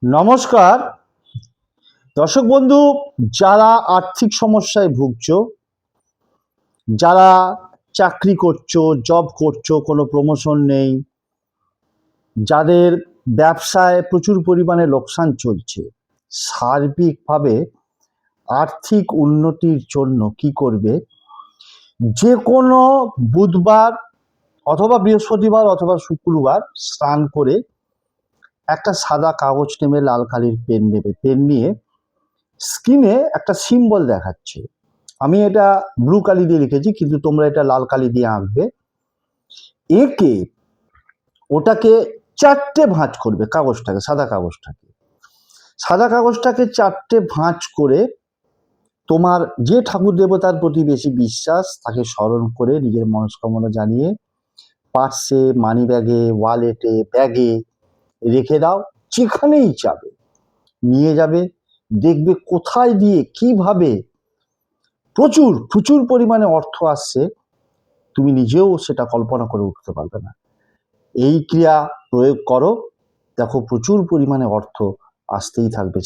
নমস্কার দর্শক বন্ধু, যারা আর্থিক সমস্যায় ভুগছো, যারা চাকরি করছো, জব করছো, কোনো প্রমোশন নেই, যাদের ব্যবসায় প্রচুর পরিমাণে লোকসান চলছে, সার্বিকভাবে আর্থিক উন্নতির জন্য কি করবে? যে কোনো বুধবার অথবা বৃহস্পতিবার অথবা শুক্রবার স্নান করে একটা সাদা কাগজ নেবে, লাল কালির পেন নেবে, পেন নিয়ে স্ক্রিনে একটা সিম্বল দেখাচ্ছে। আমি এটা ব্লু কালি দিয়ে লিখেছি, কিন্তু তোমরা এটা লাল কালি দিয়ে আঁকবে। এঁকে ওটাকে চারটে ভাঁজ করবে, কাগজটাকে, সাদা কাগজটাকে চারটে ভাঁজ করে তোমার যে ঠাকুর দেবতার প্রতি বেশি বিশ্বাস তাকে স্মরণ করে নিজের মনস্কামনা জানিয়ে পার্সে, মানি ব্যাগে, ওয়ালেটে, ব্যাগে রেখে দাও। যেখানেই যাবে নিয়ে যাবে, দেখবে কোথায় দিয়ে কিভাবে প্রচুর প্রচুর পরিমাণে অর্থ আসছে, তুমি নিজেও সেটা কল্পনা করে উঠতে পারবে না। এই ক্রিয়া প্রয়োগ করো, দেখো প্রচুর পরিমাণে অর্থ আসতেই থাকবে।